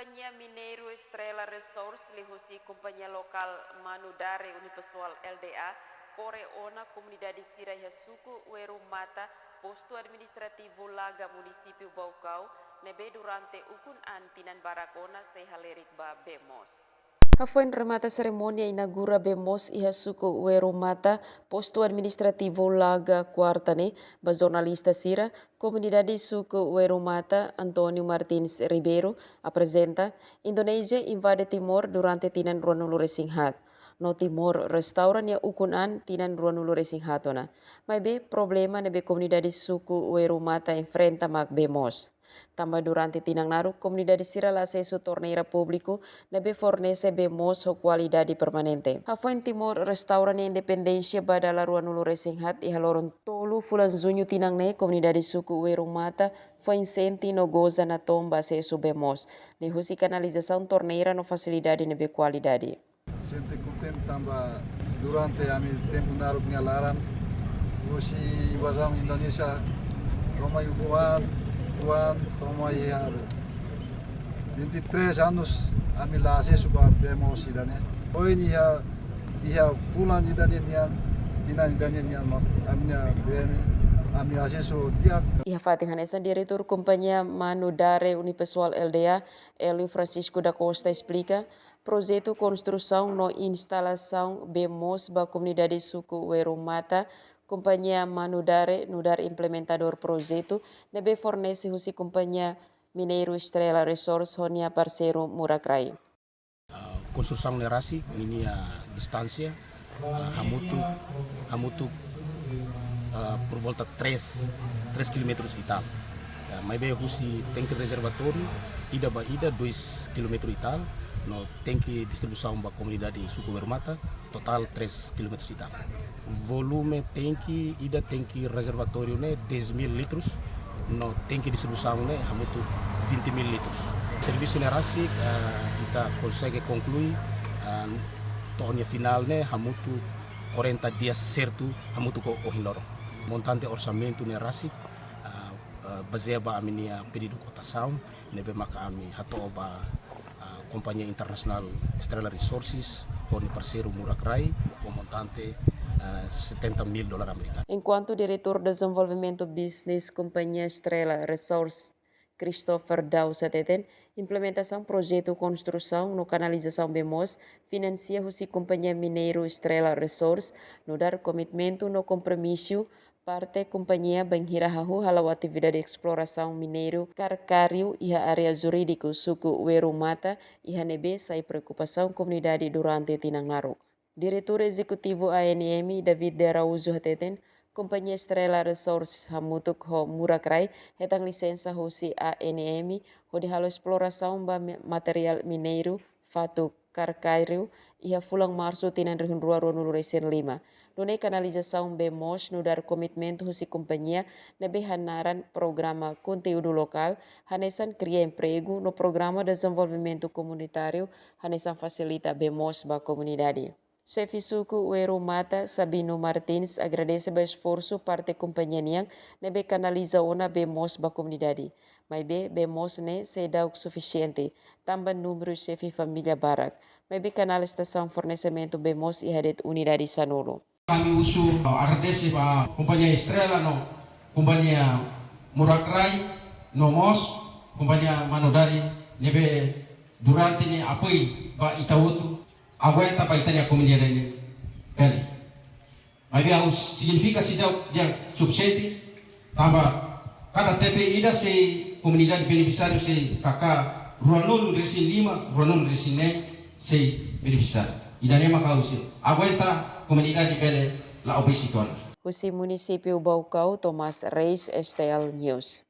Companhia Mineiro Estrela Resource lihusi companhia local Manudare Unipessoal LDA Kore Ona Comunidade Sirai Hasuku Weru Mata Posto Administrativo Laga Município Baucau nebe durante ukun antinan barakona sehalerik ba Bemos. Hafuan remata ceremonia inaugura Bemos Ihasuku Weru Mata Posto Administrativo Laga Quartane ba jornalista Sira Comunidade Suku Weru Mata Antonio Martins Ribeiro apresenta Indonesia invade Timor durante tinan Ruanulu Resinghat. No Timor restauran ya ukunan tinan Ruanulu Resinghatona. May be problema nebe Comunidade Suku Weru Mata enfrenta mag Bemos. Tambah durante tinang naru comunidade Sira la acesso torneira público nebe fornece Bemos ho qualidade permanente. Hafuan Timor restauran ya independência badala Ruanulu Resinghat e haloron tolu fulan junho tinang ne comunidade Suku Weru Mata foi incenti no goza na tomba acesso Bemos. Nehusi canalização torneira no facilidade nebe qualidade. Sente contente tambah durante ami tempo naru pengalaran musi invasão Indonesia Roma Tuan toma ia 23 anos ami lá acesso para Bemos idane. Hoje ia pulan idane nian amnya bene ami acesso dia. Iha Fatih Hanesan, diretor Companhia Manudare Unipessoal LDA, Elio Francisco da Costa explica projeto construção no instalação Bemos ba comunidade Suku Weru Mata. Companhia Manudare, Nudar implementador projeto, nebe fornece husi Companhia Mineiro Estrela Resource honia parceiro Murakrai. Construção lerasi ini distância hamutu por volta 3 km e tal. Mas bem husi tanque reservatório ida 2 km e tal. No tanque distribuição ba comunidade Suku Weru Mata total 3 km e tal. Volume tanque ida tanque reservatório né 10.000 litros, no tanque distribuição né hamutu 20.000 litros. Serviço nerasi kita consegue concluir tahun final né hamutu 40 dias certo hamutu ko hiloro. Montante orçamento nerasi baseado aminia pedido cotação nebe maka ami hatoba Companhia Internacional Estrela Resources honi parceiro Murakrai com montante $70 mil americanos. Enquanto diretor de desenvolvimento business Companhia Estrela Resource Christopher Dawsateten, implementação projeto construção no canalização Bemos, financia husi Companhia Mineiro Estrela Resource, no dar comitimento no compromisso parte companhia banghirahahu halau atividade exploração mineiro carcário e a área jurídico Suku Weru Mata e nebe sai preocupação comunidade durante tinang naruk. Diretor Executivo ANM David de Araújo Hateten, Companhia Estrela Resources hamutuk ho Murakrai, hetang licença hosi ANM, ho de halo exploração ba material mineiro, fatu carcário, e a fulang março tinan rihun rua Ruanulu Resen 5. Nune canalização Bemos no dar komitmen hosi companhia nebe hanaran programa conteúdo local, hanesan cria emprego no programa de desenvolvimento comunitário, hanesan facilita Bemos ba comunidade. Chefe Suku Weru Mata, Sabino Martins, agradece o esforço parte companhia niang nebe canaliza ona Bemos ba comunidade. Mas Bemos ne se dá o suficiente, também número chefe família Barak. Mas canal estação fornecimento Bemos e hadet unidade Sanolo. Kami usul agradece a Companhia Estrela, no Companhia Murakrai, no MOS, Companhia Manudare, nebe durante ni apoio ba Itautu, aguenta ba itania comunidade ni pele. Mas harus significa se dia subsidi, tambah cada TP ida se comunidade beneficiário se kakak Ruanulu Resin 5, Ruanulu Resin 6 se beneficiário. Ida nema kausi aguenta comunidade pele la oposición. Husi Município Baucau, Thomas Reis, STL News.